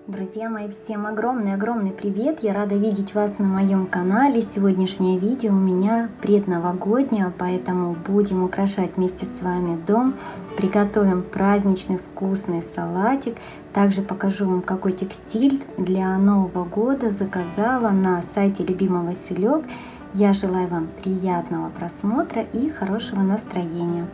Друзья мои, всем огромный привет! Я рада видеть вас на моем канале. Сегодняшнее видео у меня предновогоднее, поэтому будем украшать вместе с вами дом. Приготовим праздничный вкусный салатик. Также покажу вам, какой текстиль для Нового года заказала на сайте Любимый Василек. Я желаю вам приятного просмотра и хорошего настроения.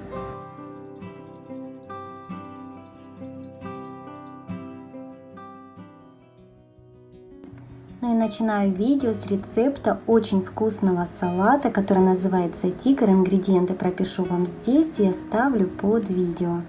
Ну и начинаю видео с рецепта очень вкусного салата, который называется тигр. Ингредиенты пропишу вам здесь и оставлю под видео.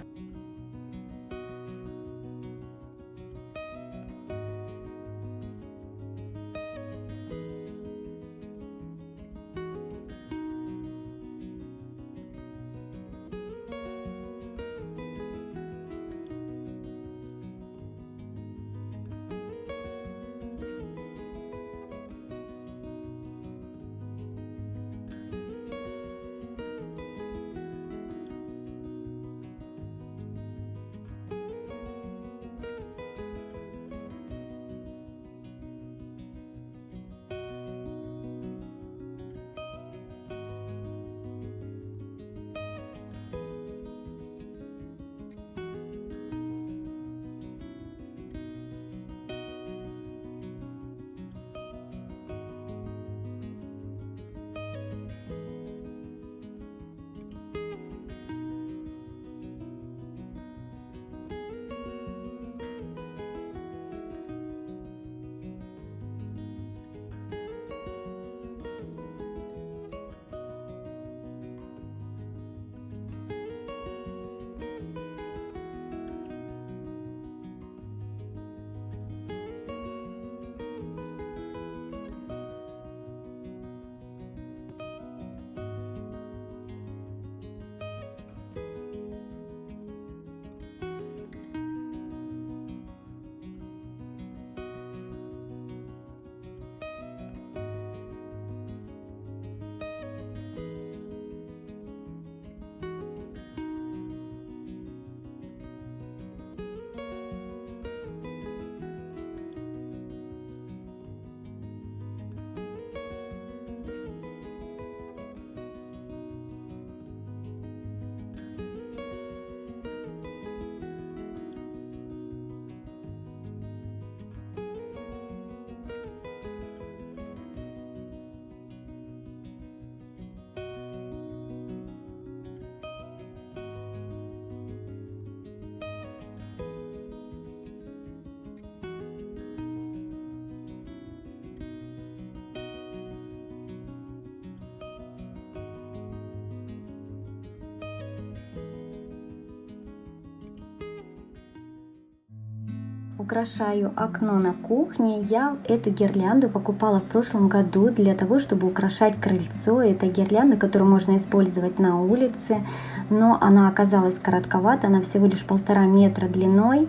Украшаю окно на кухне. Я эту гирлянду покупала в прошлом году для того, чтобы украшать крыльцо. Это гирлянда, которую можно использовать на улице, но она оказалась коротковата, она всего лишь 1,5 метра длиной.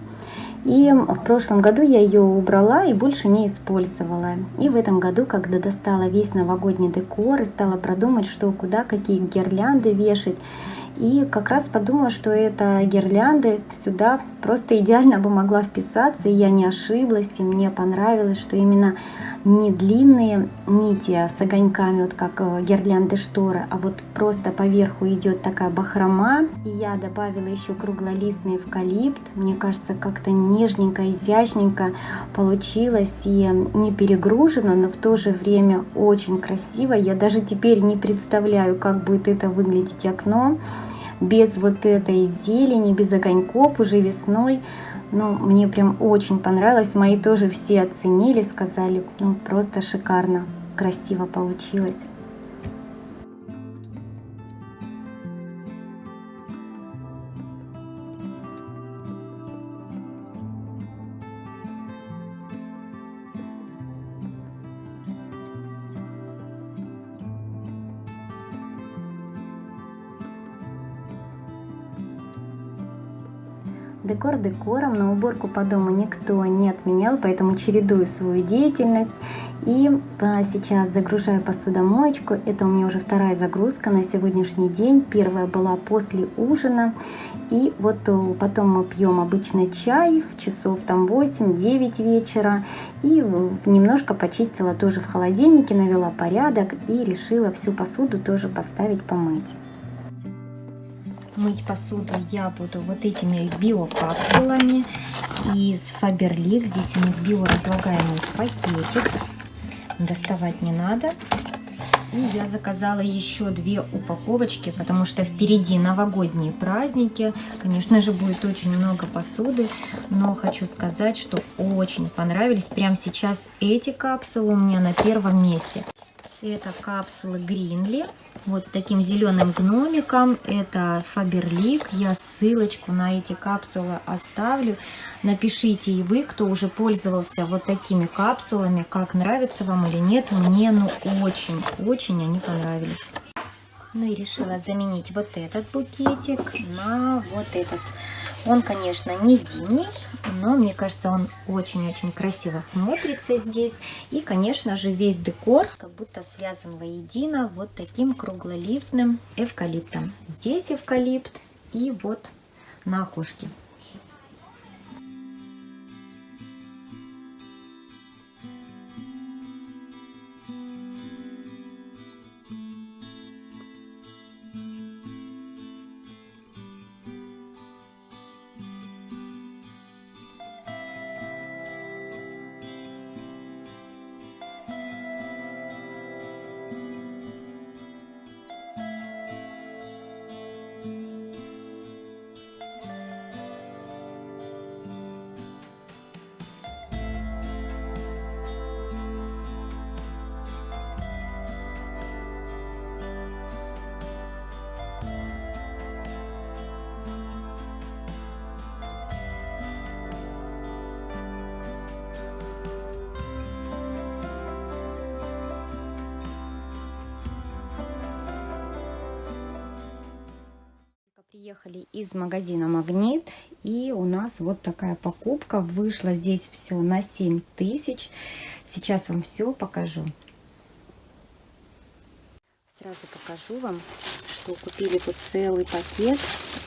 И в прошлом году я ее убрала и больше не использовала. И в этом году, когда достала весь новогодний декор и стала продумать, что куда, какие гирлянды вешать, и как раз подумала, что эта гирлянда сюда просто идеально бы могла вписаться, и я не ошиблась, и мне понравилось, что именно не длинные нити с огоньками, вот как гирлянды шторы, а вот просто поверху идет такая бахрома. И я добавила еще круглолистный эвкалипт. Мне кажется, как-то нежненько, изящненько получилось и не перегружено, но в то же время очень красиво. Я даже теперь не представляю, как будет это выглядеть окно без вот этой зелени, без огоньков уже весной. Ну, мне прям очень понравилось. Мои тоже все оценили, сказали, ну, просто шикарно, красиво получилось. Декор декором, но уборку по дому никто не отменял, поэтому чередую свою деятельность. И сейчас загружаю посудомоечку. Это у меня уже вторая загрузка на сегодняшний день. Первая была после ужина. И вот потом мы пьем обычный чай в часов там 8-9 вечера. И немножко почистила тоже в холодильнике, навела порядок и решила всю посуду тоже поставить помыть. Мыть посуду я буду вот этими биокапсулами из Faberlic. Здесь у них биоразлагаемый пакетик. Доставать не надо. И я заказала еще 2 упаковочки, потому что впереди новогодние праздники. Конечно же, будет очень много посуды, но хочу сказать, что очень понравились. Прямо сейчас эти капсулы у меня на первом месте. Это капсулы Greenly, вот с таким зеленым гномиком. Это Faberlic. Я ссылочку на эти капсулы оставлю. Напишите и вы, кто уже пользовался вот такими капсулами, как нравится вам или нет. Мне очень они понравились. Ну и решила заменить вот этот букетик на вот этот. Он, конечно, не зимний, но мне кажется, он очень-очень красиво смотрится здесь. И, конечно же, весь декор как будто связан воедино вот таким круглолистным эвкалиптом. Здесь эвкалипт и вот на окошке. Приехали из магазина Магнит, и у нас вот такая покупка вышла. Здесь все на 7000. Сейчас вам все покажу. Сразу покажу вам, что купили тут целый пакет.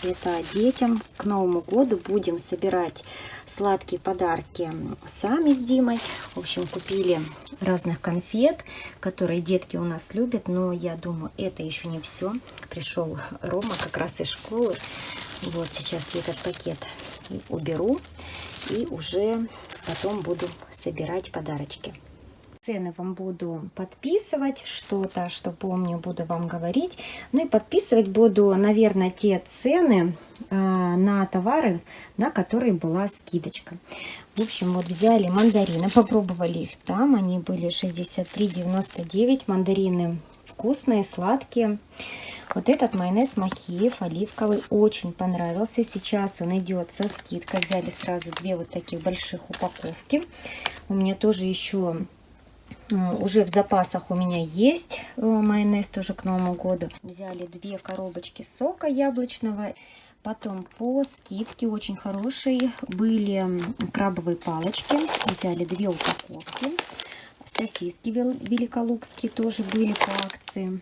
Это детям к Новому году будем собирать сладкие подарки сами с Димой. В общем, купили разных конфет, которые детки у нас любят. Но я думаю, это еще не все. Пришел Рома как раз из школы. Вот сейчас я этот пакет уберу и уже потом буду собирать подарочки. Цены вам буду подписывать, что-то, что помню, буду вам говорить. Ну и подписывать буду, наверное, те цены на товары, на которые была скидочка. В общем, вот взяли мандарины, попробовали их там. Они были 63,99. Мандарины вкусные, сладкие. Вот этот майонез Махеев оливковый очень понравился. Сейчас он идет со скидкой. Взяли сразу 2 вот таких больших упаковки. У меня тоже еще... Уже в запасах у меня есть майонез тоже к Новому году. Взяли 2 коробочки сока яблочного. Потом по скидке очень хорошие были крабовые палочки. Взяли 2 упаковки. Сосиски великолукские тоже были по акции.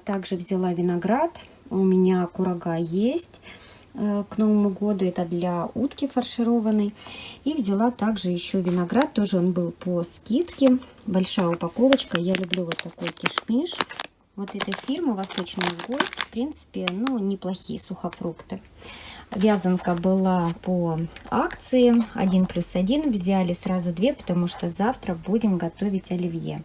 Также взяла виноград. У меня курага есть к Новому году. Это для утки фаршированной. И взяла также еще виноград. Тоже он был по скидке. Большая упаковочка. Я люблю вот такой кишмиш. Вот этой фирмы «Восточный гость». В принципе, ну, неплохие сухофрукты. Вязанка была по акции 1+1. Взяли сразу 2, потому что завтра будем готовить оливье.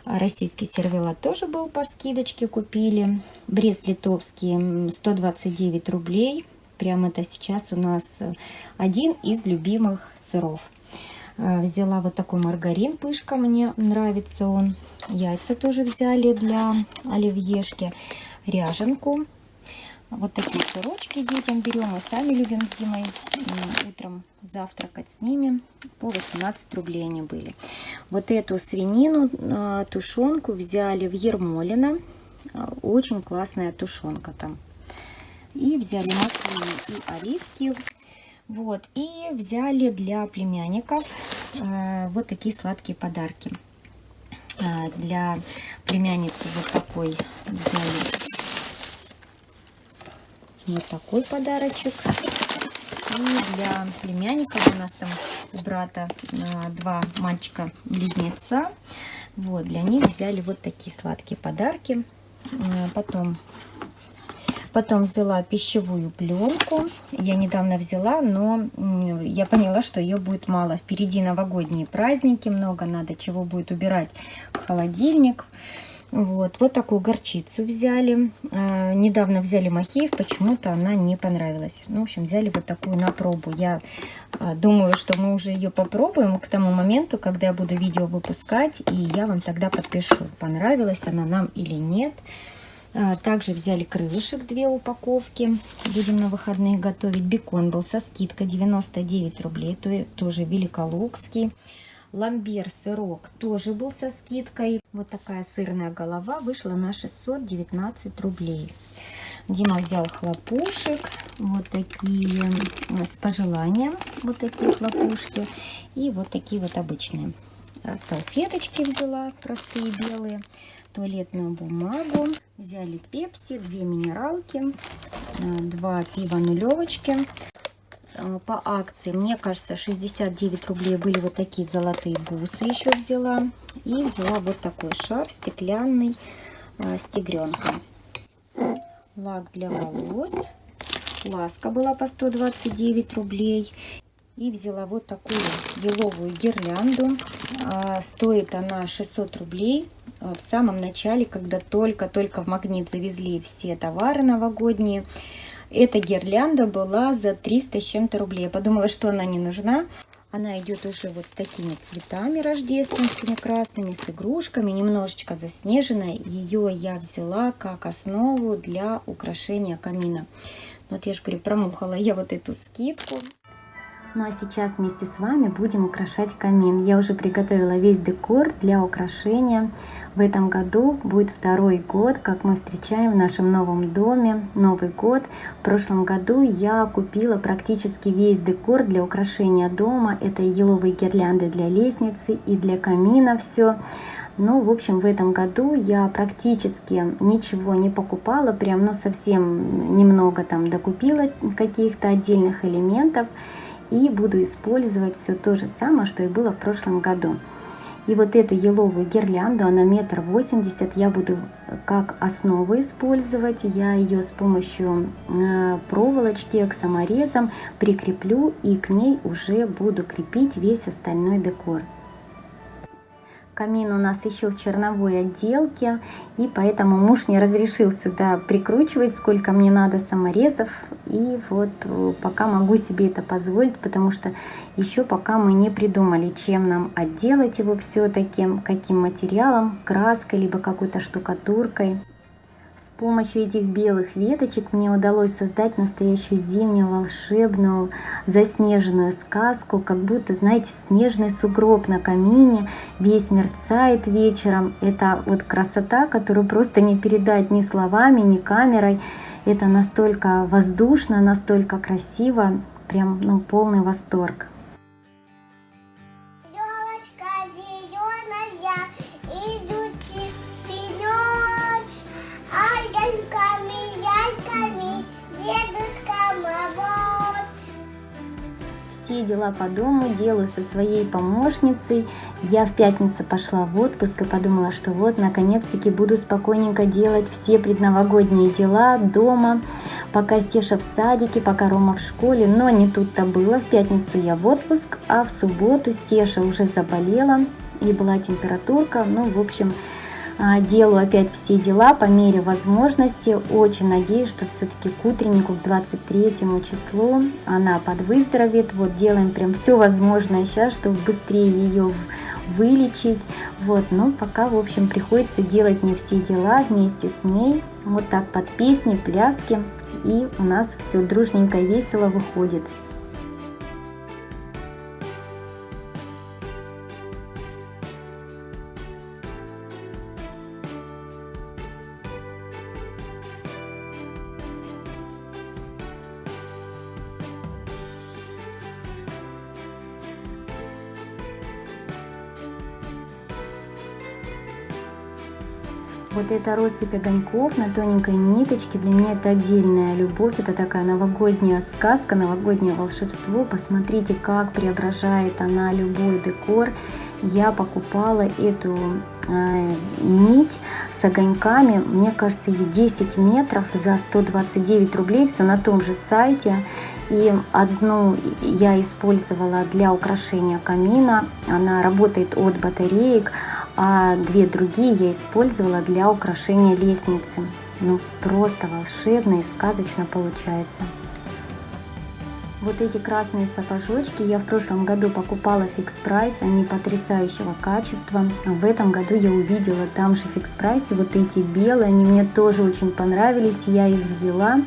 Российский сервелат тоже был по скидочке. Купили. Брест-литовский 129 рублей. Прямо это сейчас у нас один из любимых сыров. Взяла вот такой маргарин Пышка, мне нравится он. Яйца тоже взяли для оливьешки. Ряженку. Вот такие сырочки детям берем. Мы сами любим с Димой утром завтракать с ними. По 18 рублей они были. Вот эту свинину, тушенку взяли в Ермолино. Очень классная тушенка там. И взяли маслины и оливки. Вот, и взяли для племянников вот такие сладкие подарки. Для племянницы вот такой взяли. Вот такой подарочек. И для племянников у нас там у брата два мальчика-близнеца. Вот, для них взяли вот такие сладкие подарки. Потом взяла пищевую пленку. Я недавно взяла, но я поняла, что ее будет мало. Впереди новогодние праздники, много надо чего будет убирать в холодильник. Вот такую горчицу взяли. Недавно взяли махеев, почему-то она не понравилась. Ну, в общем, взяли вот такую на пробу. Я думаю, что мы уже ее попробуем к тому моменту, когда я буду видео выпускать, и я вам тогда подпишу, понравилась она нам или нет. Также взяли крылышек, 2 упаковки. Будем на выходные готовить. Бекон был со скидкой 99 рублей, тоже великолукский. Ламбер сырок тоже был со скидкой. Вот такая сырная голова вышла на 619 рублей. Дима взял хлопушек. Вот такие с пожеланием. Вот такие хлопушки. И вот такие вот обычные. Салфеточки взяла, простые белые. Туалетную бумагу. Взяли пепси, 2 минералки. 2 пива нулевочки. По акции, мне кажется, 69 рублей были вот такие золотые бусы еще взяла. И взяла вот такой шар стеклянный с тигренком. Лак для волос. Ласка была по 129 рублей. И взяла вот такую еловую гирлянду. Стоит она 600 рублей. В самом начале, когда только-только в Магнит завезли все товары новогодние, эта гирлянда была за 300 с чем-то рублей. Я подумала, что она не нужна. Она идет уже вот с такими цветами рождественскими, красными, с игрушками, немножечко заснеженная. Ее я взяла как основу для украшения камина. Вот я же говорю, промухала я вот эту скидку. Ну а сейчас вместе с вами будем украшать камин. Я уже приготовила весь декор для украшения. В этом году будет 2-й год, как мы встречаем в нашем новом доме Новый год. В прошлом году я купила практически весь декор для украшения дома. Это еловые гирлянды для лестницы и для камина все. Ну, в общем, в этом году я практически ничего не покупала, прям, ну, совсем немного там докупила каких-то отдельных элементов. И буду использовать все то же самое, что и было в прошлом году. И вот эту еловую гирлянду, она 1,80 м, я буду как основу использовать. Я ее с помощью проволочки саморезом прикреплю и к ней уже буду крепить весь остальной декор. Камин у нас еще в черновой отделке, и поэтому муж не разрешил сюда прикручивать, сколько мне надо саморезов. И вот пока могу себе это позволить, потому что еще пока мы не придумали, чем нам отделать его все-таки, каким материалом, краской, либо какой-то штукатуркой. С помощью этих белых веточек мне удалось создать настоящую зимнюю волшебную заснеженную сказку, как будто, знаете, снежный сугроб на камине, весь мерцает вечером. Это вот красота, которую просто не передать ни словами, ни камерой. Это настолько воздушно, настолько красиво, прям, ну, полный восторг. Все дела по дому делаю со своей помощницей. Я в пятницу пошла в отпуск и подумала, что вот наконец-таки буду спокойненько делать все предновогодние дела дома, пока Стеша в садике, пока Рома в школе. Но не тут-то было. В пятницу я в отпуск, а в субботу Стеша уже заболела и была температурка. Ну, в общем, делаю опять все дела по мере возможности. Очень надеюсь, что все-таки к утреннику, к 23 числу она подвыздоровеет. Вот делаем прям все возможное сейчас, чтобы быстрее ее вылечить. Вот, но пока, в общем, приходится делать мне все дела вместе с ней. Вот так под песни, пляски. И у нас все дружненько и весело выходит. Вот эта россыпь огоньков на тоненькой ниточке, для меня это отдельная любовь, это такая новогодняя сказка, новогоднее волшебство. Посмотрите, как преображает она любой декор. Я покупала эту нить с огоньками, мне кажется, ей 10 метров за 129 рублей, все на том же сайте. И одну я использовала для украшения камина, она работает от батареек, а две другие я использовала для украшения лестницы. Ну, просто волшебно и сказочно получается. Вот эти красные сапожочки я в прошлом году покупала в Fix Price, они потрясающего качества. В этом году я увидела там же в Fix Price вот эти белые, они мне тоже очень понравились, я их взяла.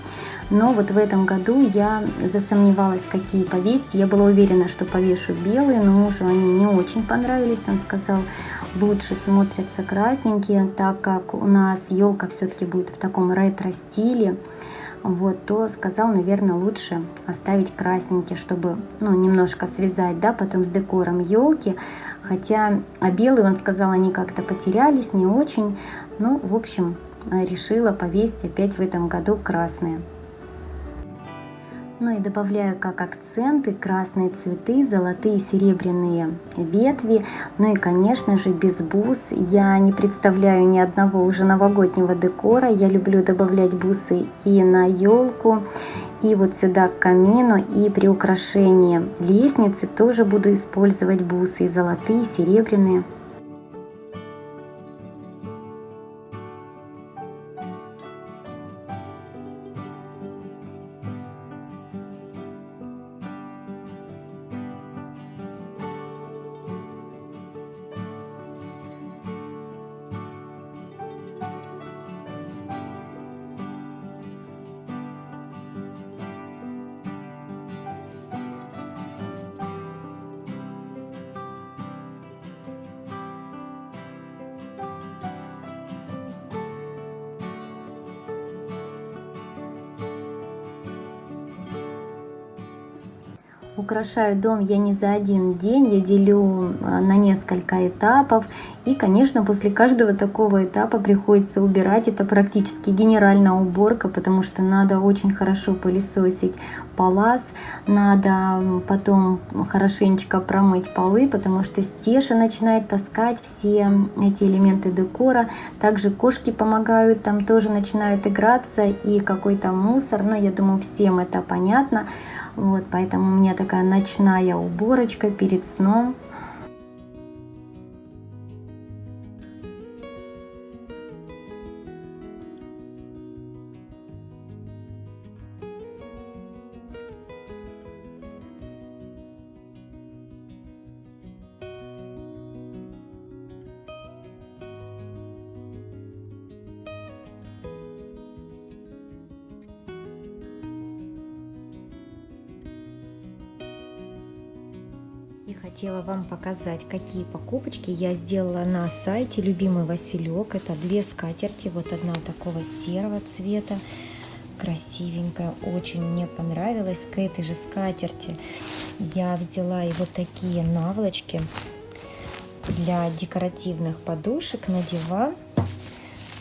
Но вот в этом году я засомневалась, какие повесить. Я была уверена, что повешу белые, но мужу они не очень понравились. Он сказал, лучше смотрятся красненькие, так как у нас елка все-таки будет в таком ретро-стиле. Вот, то сказал, наверное, лучше оставить красненькие, чтобы, ну, немножко связать, да, потом с декором елки. Хотя, а белые, он сказал, они как-то потерялись, не очень. Ну, в общем, решила повесить опять в этом году красные. Ну и добавляю как акценты красные цветы, золотые, серебряные ветви. Ну и, конечно же, без бус я не представляю ни одного уже новогоднего декора. Я люблю добавлять бусы и на елку, и вот сюда к камину. И при украшении лестницы тоже буду использовать бусы, и золотые, и серебряные. Украшаю дом я не за один день, я делю на несколько этапов. И, конечно, после каждого такого этапа приходится убирать. Это практически генеральная уборка, потому что надо очень хорошо пылесосить палас, надо потом хорошенечко промыть полы, потому что Стеша начинает таскать все эти элементы декора. Также кошки помогают, там тоже начинают играться, и какой-то мусор. Но я думаю, всем это понятно. Вот, поэтому у меня такая ночная уборочка перед сном. И хотела вам показать, какие покупочки я сделала на сайте Любимый Василек. Это две скатерти, вот одна такого серого цвета, красивенькая, очень мне понравилась. К этой же скатерти я взяла и вот такие наволочки для декоративных подушек на диван.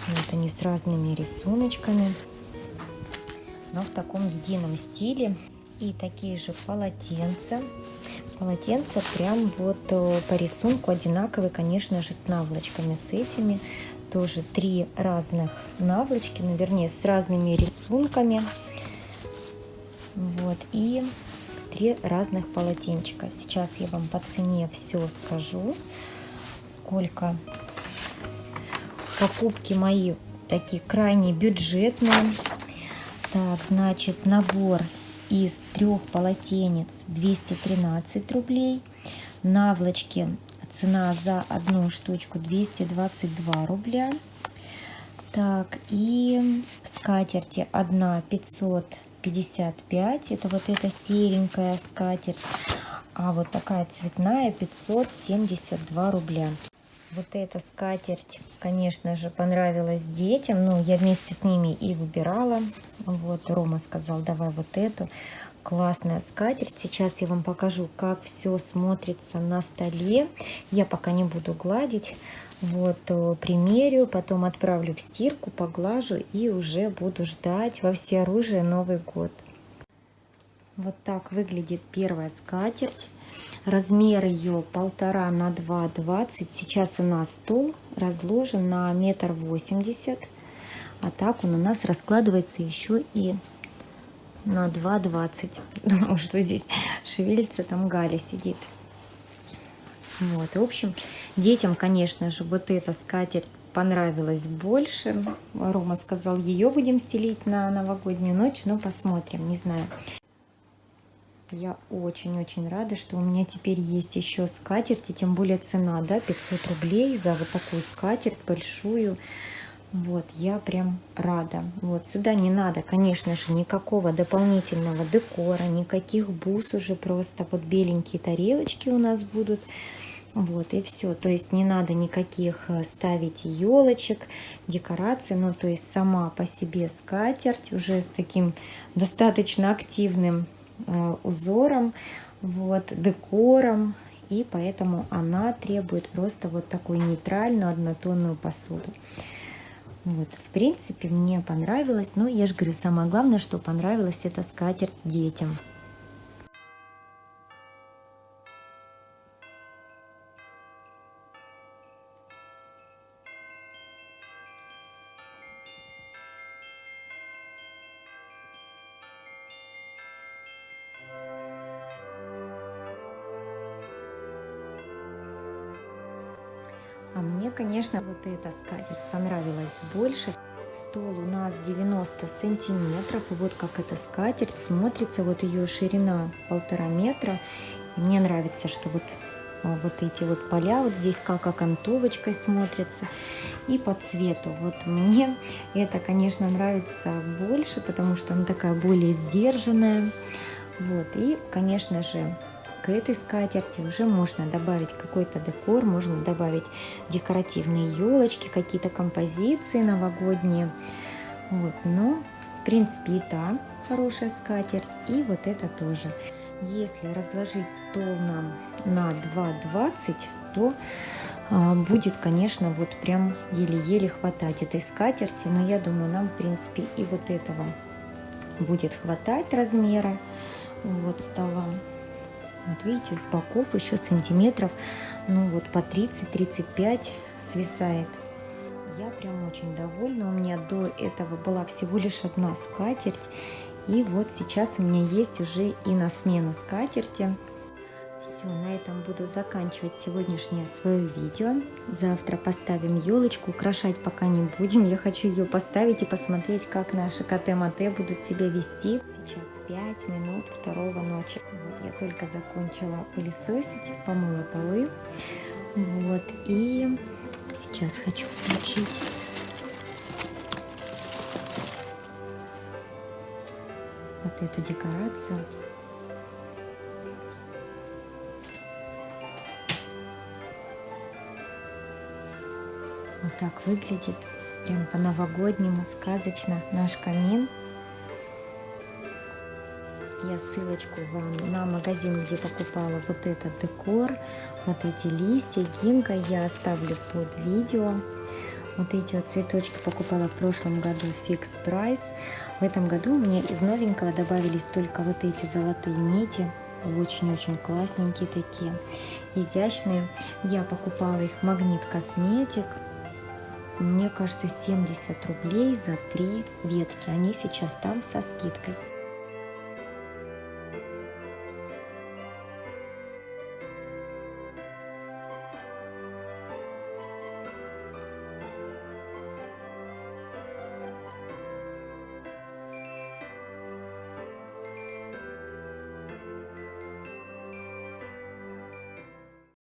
Вот они с разными рисуночками, но в таком едином стиле. И такие же полотенца. Полотенца прям вот по рисунку одинаковые, конечно же, с наволочками, с этими. Тоже три разных наволочки, ну, вернее, с разными рисунками. Вот, и три разных полотенчика. Сейчас я вам по цене все скажу, сколько. Покупки мои такие крайне бюджетные. Так, значит, набор из 3 полотенец 213 рублей. Наволочки, цена за одну штучку 222 рубля. Так, и скатерти одна 555. Это вот эта серенькая скатерть. А вот такая цветная 572 рубля. Вот эта скатерть, конечно же, понравилась детям. Ну, я вместе с ними и выбирала. Вот, Рома сказал, давай вот эту. Классная скатерть. Сейчас я вам покажу, как все смотрится на столе. Я пока не буду гладить. Вот, примерю, потом отправлю в стирку, поглажу и уже буду ждать во всеоружие Новый год. Вот так выглядит первая скатерть. Размер ее 1,5 на 2,20. Сейчас у нас стол разложен на 1,80 м. А так он у нас раскладывается еще и на 2,20. Думаю, что здесь шевелится, там Галя сидит. Вот, в общем, детям, конечно же, вот эта скатерть понравилась больше. Рома сказал, ее будем стелить на новогоднюю ночь, но посмотрим, не знаю. Я очень-очень рада, что у меня теперь есть еще скатерти, тем более цена, да, 500 рублей за вот такую скатерть большую. Вот, я прям рада. Вот, сюда не надо, конечно же, никакого дополнительного декора, никаких бус уже, просто вот беленькие тарелочки у нас будут. Вот, и все. То есть не надо никаких ставить елочек, декораций. Ну, то есть сама по себе скатерть уже с таким достаточно активным узором, вот, декором. И поэтому она требует просто вот такую нейтральную однотонную посуду. Вот, в принципе, мне понравилось. Но я же говорю, самое главное, что понравилась эта скатерть детям. А мне, конечно, вот эта скатерть понравилась больше. Стол у нас 90 сантиметров. И вот как эта скатерть смотрится. Вот ее ширина 1,5 метра. И мне нравится, что вот эти вот поля вот здесь как окантовочкой смотрятся. И по цвету. Вот мне это, конечно, нравится больше, потому что она такая более сдержанная. Вот. И, конечно же, к этой скатерти уже можно добавить какой-то декор, можно добавить декоративные елочки, какие-то композиции новогодние. Вот, но в принципе и та хорошая скатерть, и вот это тоже. Если разложить стол нам на 2,20, то будет, конечно, вот прям еле-еле хватать этой скатерти, но я думаю, нам в принципе и вот этого будет хватать размера вот стола. Вот видите, с боков еще сантиметров, ну вот по 30-35 свисает. Я прям очень довольна. У меня до этого была всего лишь одна скатерть. И вот сейчас у меня есть уже и на смену скатерти. Все, на этом буду заканчивать сегодняшнее свое видео. Завтра поставим елочку, украшать пока не будем. Я хочу ее поставить и посмотреть, как наши коте-моте будут себя вести. Сейчас 5 минут 2 ночи. Вот я только закончила пылесосить, помыла полы. Вот, и сейчас хочу включить вот эту декорацию. Вот так выглядит прям по-новогоднему, сказочно наш камин. Я ссылочку вам на магазин, где покупала вот этот декор, вот эти листья, гинка, я оставлю под видео. Вот эти вот цветочки покупала в прошлом году Fix Price. В этом году у меня из новенького добавились только вот эти золотые нити. Очень-очень классненькие такие, изящные. Я покупала их в Магнит Косметик. Мне кажется, 70 рублей за 3 ветки. Они сейчас там со скидкой.